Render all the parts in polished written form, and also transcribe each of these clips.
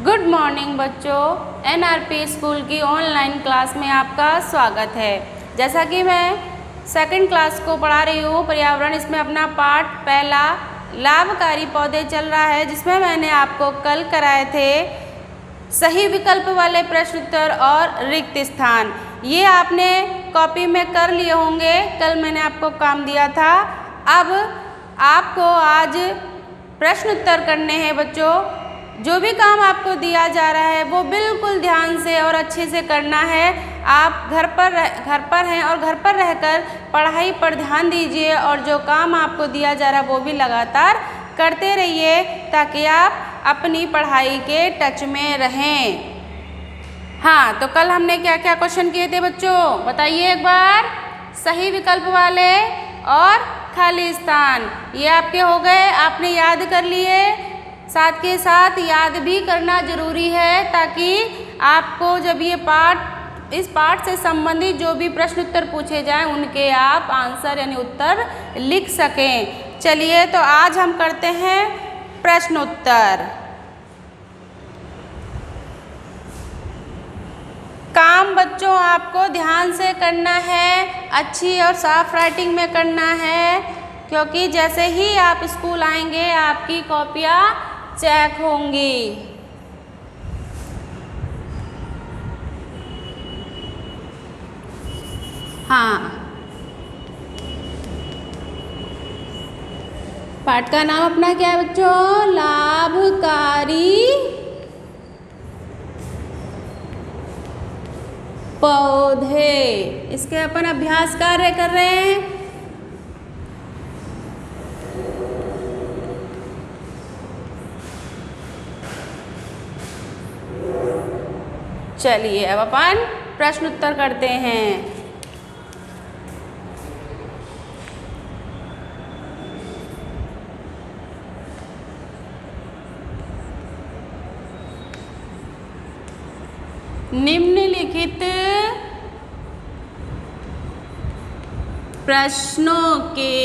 Good morning बच्चों, NRP school की online class में आपका स्वागत है। जैसा कि मैं सेकंड क्लास को पढ़ा रही हूँ पर्यावरण, इसमें अपना पाठ पहला लाभकारी पौधे चल रहा है, जिसमें मैंने आपको कल कराए थे सही विकल्प वाले प्रश्न उत्तर और रिक्त स्थान। ये आपने कॉपी में कर लिए होंगे, कल मैंने आपको काम दिया था। अब आपको आज प्रश्न उत्तर करने हैं बच्चों। जो भी काम आपको दिया जा रहा है वो बिल्कुल ध्यान से और अच्छे से करना है। आप घर पर हैं और घर पर रहकर पढ़ाई पर ध्यान दीजिए और जो काम आपको दिया जा रहा है वो भी लगातार करते रहिए, ताकि आप अपनी पढ़ाई के टच में रहें। हाँ, तो कल हमने क्या क्या क्वेश्चन किए थे बच्चों, बताइए एक बार। सही विकल्प वाले और खाली स्थान, ये आपके हो गए, आपने याद कर लिए। साथ के साथ याद भी करना जरूरी है, ताकि आपको जब ये इस पाठ से संबंधित जो भी प्रश्न उत्तर पूछे जाएं उनके आप आंसर यानी उत्तर लिख सकें। चलिए, तो आज हम करते हैं प्रश्न उत्तर। काम बच्चों आपको ध्यान से करना है, अच्छी और साफ राइटिंग में करना है, क्योंकि जैसे ही आप स्कूल आएंगे आपकी कॉपियाँ चेक होंगी। हाँ, पाठ का नाम अपना क्या है बच्चों? लाभकारी पौधे। इसके अपन अभ्यास कार्य कर रहे हैं। चलिए, अब अपन प्रश्न उत्तर करते हैं। निम्नलिखित प्रश्नों के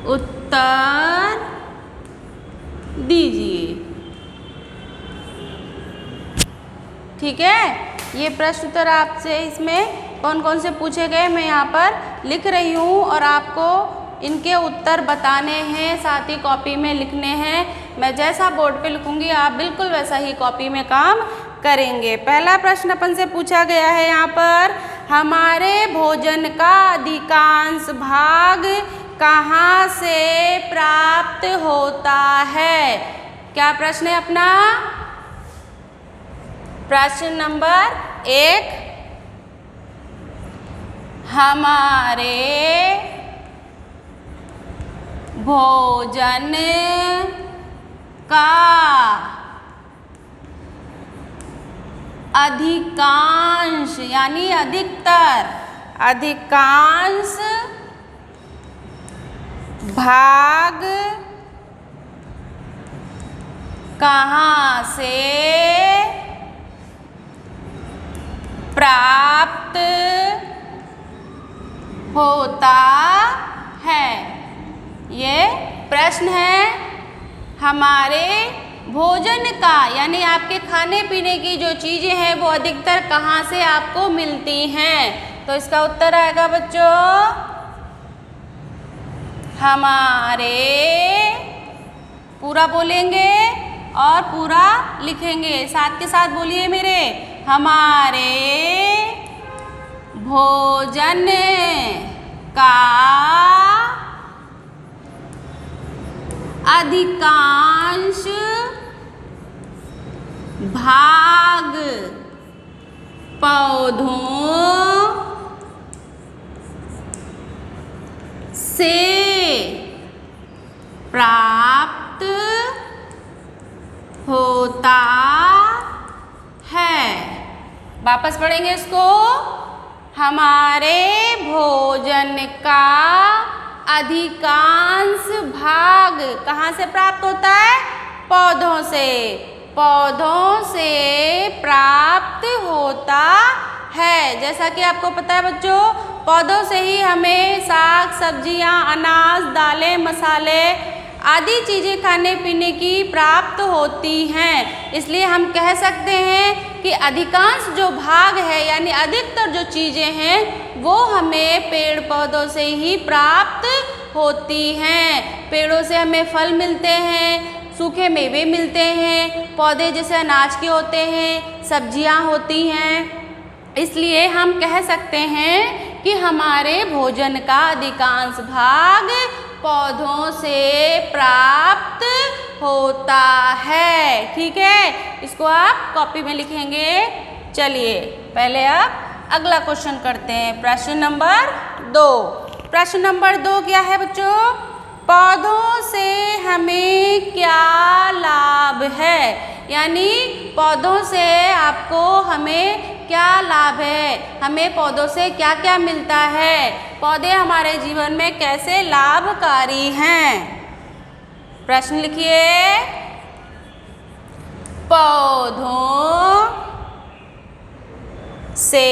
उत्तर दीजिए। ठीक है, ये प्रश्न उत्तर आपसे इसमें कौन कौन से पूछे गए मैं यहाँ पर लिख रही हूँ, और आपको इनके उत्तर बताने हैं, साथ ही कॉपी में लिखने हैं। मैं जैसा बोर्ड पे लिखूँगी आप बिल्कुल वैसा ही कॉपी में काम करेंगे। पहला प्रश्न अपन से पूछा गया है यहाँ पर, हमारे भोजन का अधिकांश भाग कहाँ से प्राप्त होता है? क्या प्रश्न है अपना? प्रश्न नंबर 1, हमारे भोजन का अधिकांश यानी अधिकांश भाग कहाँ से प्राप्त होता है? ये प्रश्न है। हमारे भोजन का यानी आपके खाने पीने की जो चीज़ें हैं वो अधिकतर कहाँ से आपको मिलती हैं? तो इसका उत्तर आएगा बच्चों, हमारे, पूरा बोलेंगे और पूरा लिखेंगे, साथ के साथ बोलिए मेरे, हमारे भोजन का अधिकांश भाग पौधों से प्राप्त होता है। वापस पढ़ेंगे इसको, हमारे भोजन का अधिकांश भाग कहाँ से प्राप्त होता है? पौधों से। पौधों से प्राप्त होता है। जैसा कि आपको पता है बच्चों, पौधों से ही हमें साग सब्जियां, अनाज, दालें, मसाले आदि चीज़ें खाने पीने की प्राप्त होती हैं। इसलिए हम कह सकते हैं कि अधिकांश जो भाग है यानी अधिकतर जो चीज़ें हैं वो हमें पेड़ पौधों से ही प्राप्त होती हैं। पेड़ों से हमें फल मिलते हैं, सूखे मेवे मिलते हैं, पौधे जैसे अनाज के होते हैं, सब्जियां होती हैं। इसलिए हम कह सकते हैं कि हमारे भोजन का अधिकांश भाग पौधों से प्राप्त होता है। ठीक है, इसको आप कॉपी में लिखेंगे। चलिए पहले अब अगला क्वेश्चन करते हैं। प्रश्न नंबर 2। प्रश्न नंबर 2 क्या है बच्चों? पौधों से हमें क्या लाभ है, यानी पौधों से आपको हमें क्या लाभ है, हमें पौधों से क्या क्या मिलता है, पौधे हमारे जीवन में कैसे लाभकारी हैं। प्रश्न लिखिए। पौधों से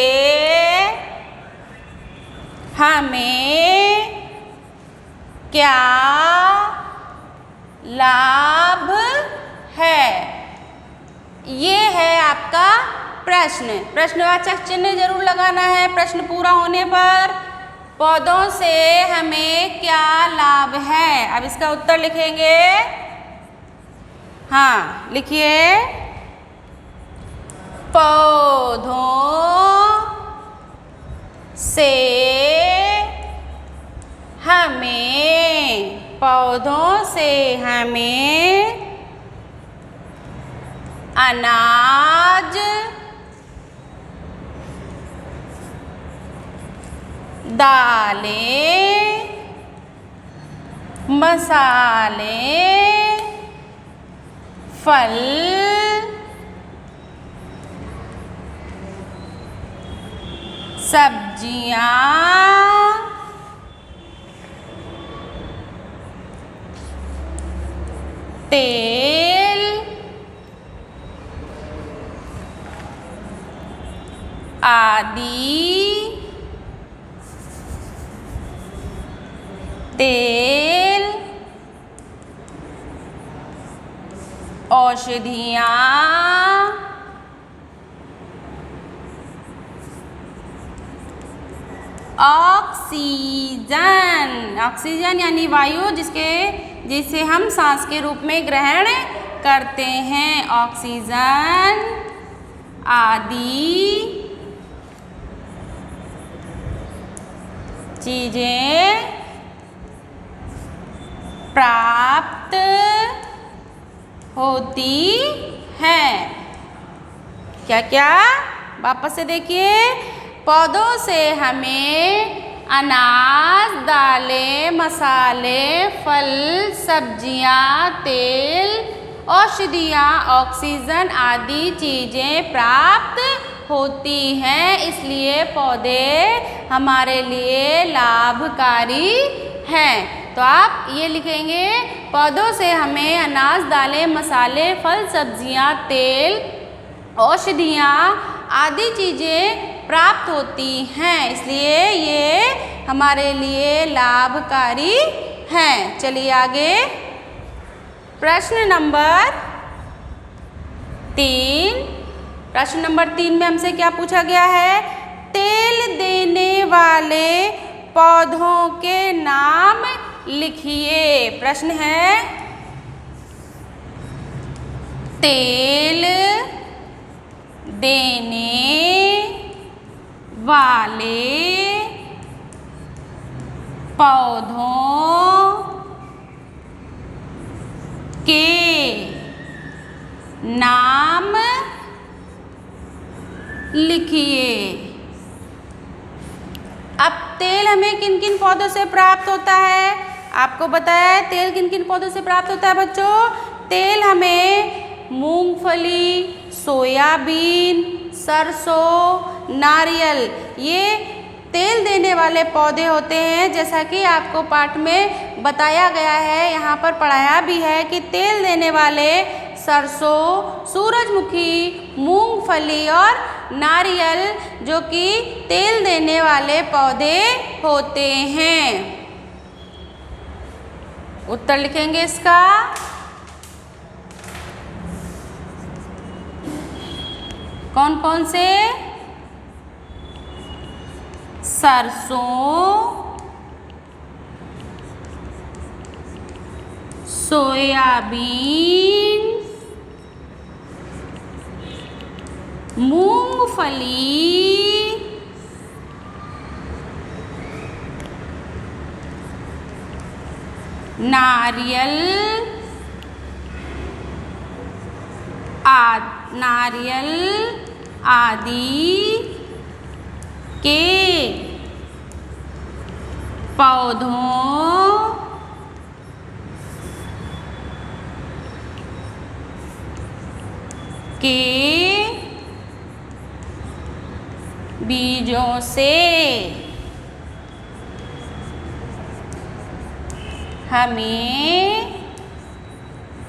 हमें क्या लाभ है, ये है आपका प्रश्न। प्रश्नवाचक चिन्ह जरूर लगाना है प्रश्न पूरा होने पर। पौधों से हमें क्या लाभ है, अब इसका उत्तर लिखेंगे। हाँ लिखिए। पौधों से हमें अनाज, दालें, मसाले, फल, सब्जियां, तेल, आदि, तेल, औषधियाँ, ऑक्सीजन। ऑक्सीजन यानी वायु जिसे हम सांस के रूप में ग्रहण करते हैं। ऑक्सीजन आदि चीजें प्राप्त होती हैं। क्या क्या? वापस से देखिए। पौधों से हमें अनाज, दालें, मसाले, फल, सब्जियां, तेल, औषधियाँ, ऑक्सीजन आदि चीज़ें प्राप्त होती हैं। इसलिए पौधे हमारे लिए लाभकारी हैं। तो आप ये लिखेंगे, पौधों से हमें अनाज, दालें, मसाले, फल, सब्जियाँ, तेल, औषधियाँ आदि चीज़ें प्राप्त होती हैं, इसलिए ये हमारे लिए लाभकारी हैं। चलिए आगे। प्रश्न नंबर 3। प्रश्न नंबर 3 में हमसे क्या पूछा गया है? तेल देने वाले पौधों के नाम लिखिए। प्रश्न है, तेल देने वाले पौधों के नाम लिखिए। अब तेल हमें किन किन पौधों से प्राप्त होता है? आपको बताया है तेल किन किन पौधों से प्राप्त होता है बच्चों? तेल हमें मूंगफली, सोयाबीन, सरसों, नारियल, ये तेल देने वाले पौधे होते हैं। जैसा कि आपको पाठ में बताया गया है, यहाँ पर पढ़ाया भी है कि तेल देने वाले सरसों, सूरजमुखी, मूंगफली और नारियल जो कि तेल देने वाले पौधे होते हैं। उत्तर लिखेंगे इसका कौन कौन से? सरसों, सोयाबीन, मूंगफली, नारियल आदि के पौधों के बीजों से हमें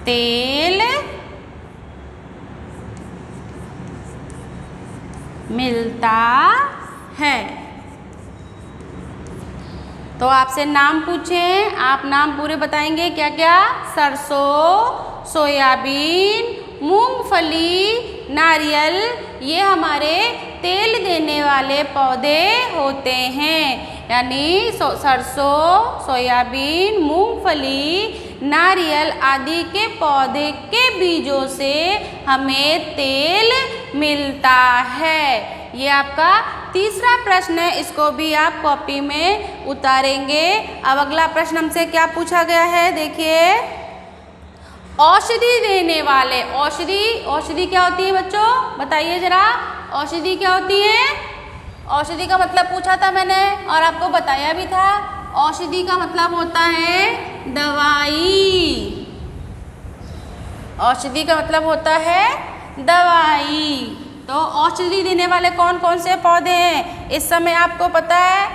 तेल मिलता है। तो आपसे नाम पूछें, आप नाम पूरे बताएंगे क्या क्या? सरसों, सोयाबीन, मूंगफली, नारियल, ये हमारे तेल देने वाले पौधे होते हैं। यानी सरसों, सोयाबीन, मूंगफली, नारियल आदि के पौधे के बीजों से हमें तेल मिलता है। ये आपका तीसरा प्रश्न है, इसको भी आप कॉपी में उतारेंगे। अब अगला प्रश्न हमसे क्या पूछा गया है, देखिए। औषधि देने वाले, औषधि क्या होती है बच्चों? बताइए जरा, औषधि क्या होती है? औषधि का मतलब पूछा था मैंने और आपको बताया भी था। औषधि का मतलब होता है दवाई। औषधि का मतलब होता है दवाई। तो औषधि देने वाले कौन कौन से पौधे हैं? इस समय आपको पता है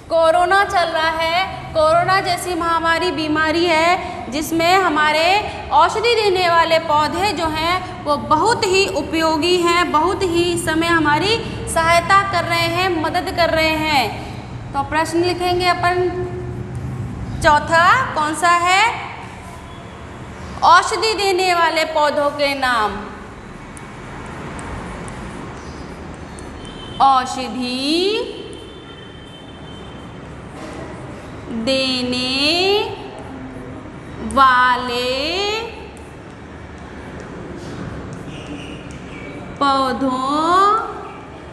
कोरोना चल रहा है, कोरोना जैसी महामारी बीमारी है जिसमें हमारे औषधि देने वाले पौधे जो हैं वो बहुत ही उपयोगी हैं, बहुत ही इस समय हमारी सहायता कर रहे हैं, मदद कर रहे हैं। तो प्रश्न लिखेंगे अपन चौथा, कौन सा है? औषधि देने वाले पौधों के नाम। औषधि देने वाले पौधों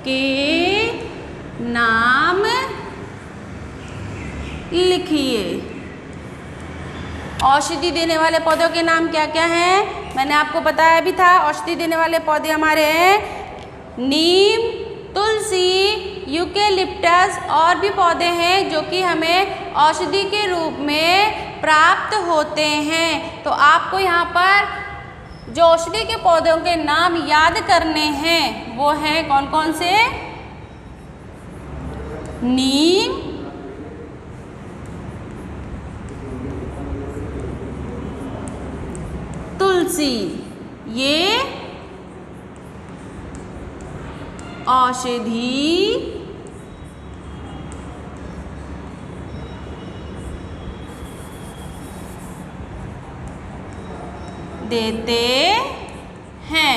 के नाम लिखिए। औषधि देने वाले पौधों के नाम क्या क्या हैं? मैंने आपको बताया भी था। औषधि देने वाले पौधे हमारे हैं नीम, तुलसी, यूकेलिप्टस और भी पौधे हैं जो कि हमें औषधि के रूप में प्राप्त होते हैं। तो आपको यहाँ पर जो औषधि के पौधों के नाम याद करने हैं वो हैं कौन कौन से? नीम, तुलसी, ये औषधि देते हैं।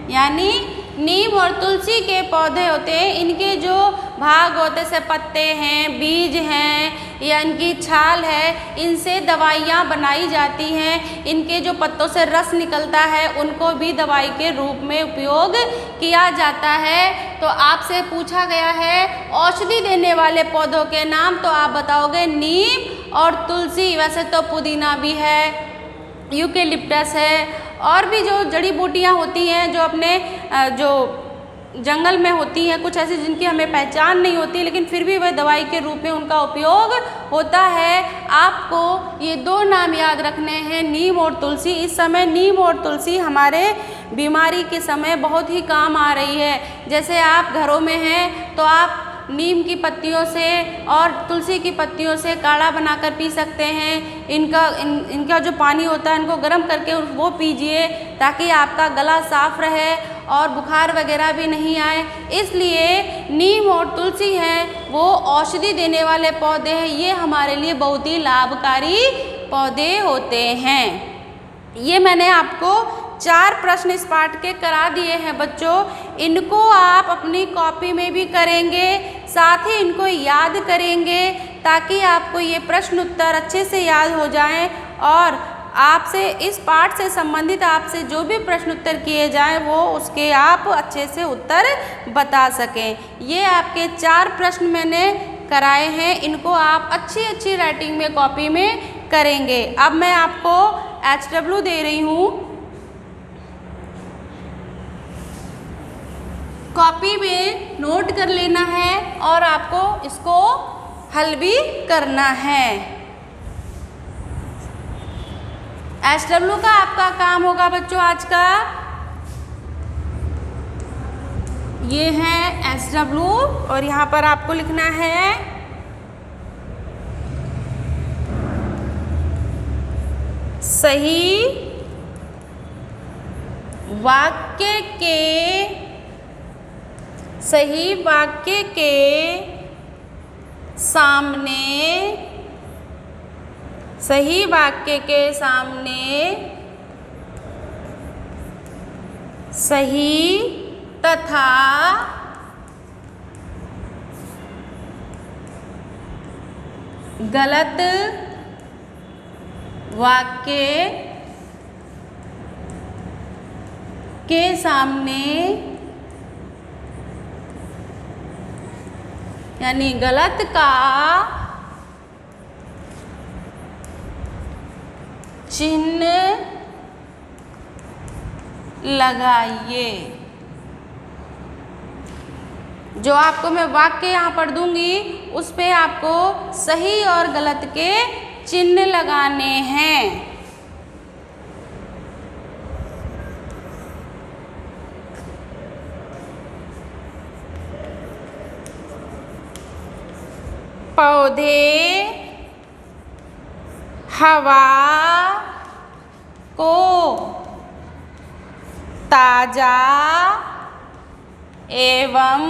यानी नीम और तुलसी के पौधे होते हैं, इनके जो भाग होते हैं, जैसे पत्ते हैं, बीज हैं या इनकी छाल है, इनसे दवाइयाँ बनाई जाती हैं। इनके जो पत्तों से रस निकलता है उनको भी दवाई के रूप में उपयोग किया जाता है। तो आपसे पूछा गया है औषधि देने वाले पौधों के नाम, तो आप बताओगे नीम और तुलसी। वैसे तो पुदीना भी है, यूकेलिप्टस है और भी जो जड़ी बूटियाँ होती हैं जो अपने जो जंगल में होती हैं, कुछ ऐसी जिनकी हमें पहचान नहीं होती, लेकिन फिर भी वह दवाई के रूप में उनका उपयोग होता है। आपको ये दो नाम याद रखने हैं, नीम और तुलसी। इस समय नीम और तुलसी हमारे बीमारी के समय बहुत ही काम आ रही है। जैसे आप घरों में हैं तो आप नीम की पत्तियों से और तुलसी की पत्तियों से काढ़ा बनाकर पी सकते हैं। इनका जो पानी होता है इनको गर्म करके वो पीजिए ताकि आपका गला साफ रहे और बुखार वगैरह भी नहीं आए। इसलिए नीम और तुलसी हैं वो औषधि देने वाले पौधे हैं, ये हमारे लिए बहुत ही लाभकारी पौधे होते हैं। ये मैंने आपको 4 प्रश्न इस पाठ के करा दिए हैं बच्चों। इनको आप अपनी कॉपी में भी करेंगे, साथ ही इनको याद करेंगे ताकि आपको ये प्रश्न उत्तर अच्छे से याद हो जाएं और आपसे इस पाठ से संबंधित आपसे जो भी प्रश्न उत्तर किए जाएं वो उसके आप अच्छे से उत्तर बता सकें। ये आपके 4 प्रश्न मैंने कराए हैं, इनको आप अच्छी राइटिंग में कॉपी में करेंगे। अब मैं आपको HW दे रही हूँ, कॉपी में नोट कर लेना है और आपको इसको हल भी करना है। HW का आपका काम होगा बच्चों आज का, ये है HW और यहाँ पर आपको लिखना है सही वाक्य के सामने सही तथा गलत वाक्य के सामने, यानी गलत का चिन्ह लगाइए। जो आपको मैं वाक्य यहाँ पढ़ दूंगी उस पे आपको सही और गलत के चिन्ह लगाने हैं। पौधे हवा को ताजा एवं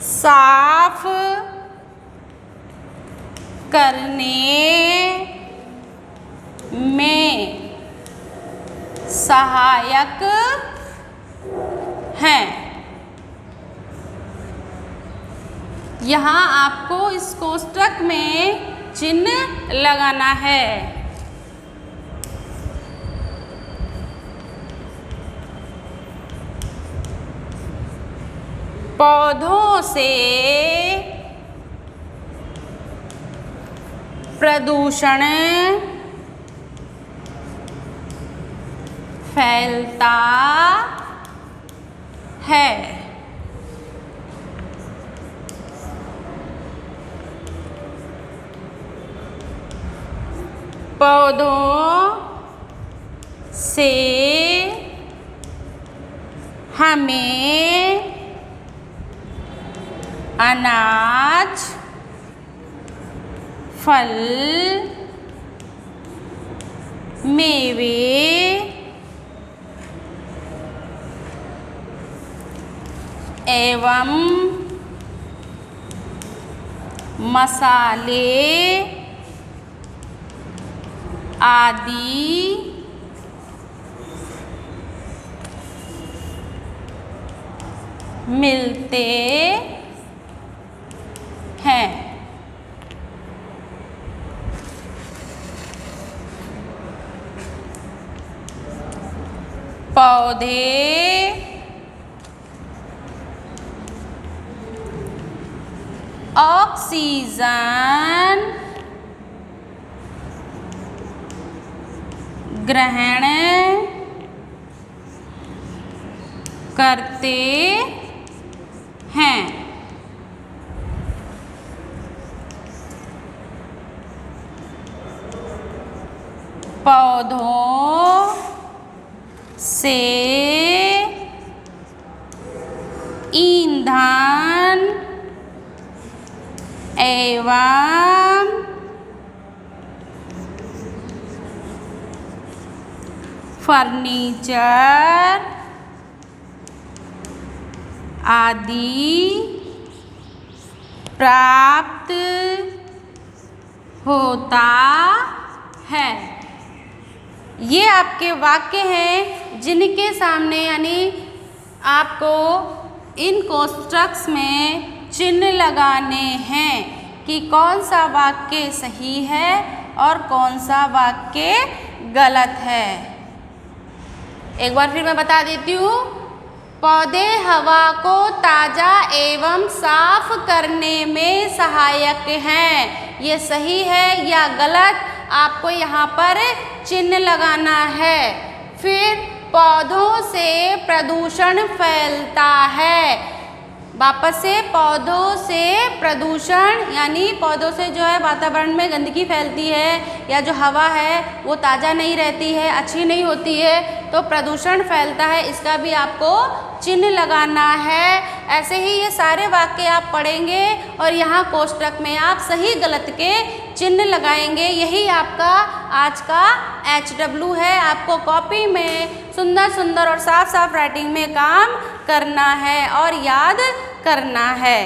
साफ करने में सहायक हैं। यहाँ आपको इस कोष्ठक में चिन्ह लगाना है। पौधों से प्रदूषण फैलता है। पौधों से हमें अनाज, फल, मेवे एवं मसाले आदि मिलते हैं। पौधे ऑक्सीजन ग्रहण करते हैं। पौधों से ईंधन एवं फर्नीचर आदि प्राप्त होता है। ये आपके वाक्य हैं जिनके सामने यानी आपको इन कोष्ठक में चिन्ह लगाने हैं कि कौन सा वाक्य सही है और कौन सा वाक्य गलत है। एक बार फिर मैं बता देती हूँ। पौधे हवा को ताज़ा एवं साफ करने में सहायक हैं। ये सही है या गलत, आपको यहाँ पर चिन्ह लगाना है। फिर पौधों से प्रदूषण फैलता है। वापस से, पौधों से प्रदूषण यानी पौधों से जो है वातावरण में गंदगी फैलती है या जो हवा है वो ताज़ा नहीं रहती है, अच्छी नहीं होती है, तो प्रदूषण फैलता है। इसका भी आपको चिन्ह लगाना है। ऐसे ही ये सारे वाक्य आप पढ़ेंगे और यहाँ कोष्ठक में आप सही गलत के चिन्ह लगाएंगे। यही आपका आज का HW है। आपको कॉपी में सुंदर सुंदर और साफ साफ राइटिंग में काम करना है और याद करना है।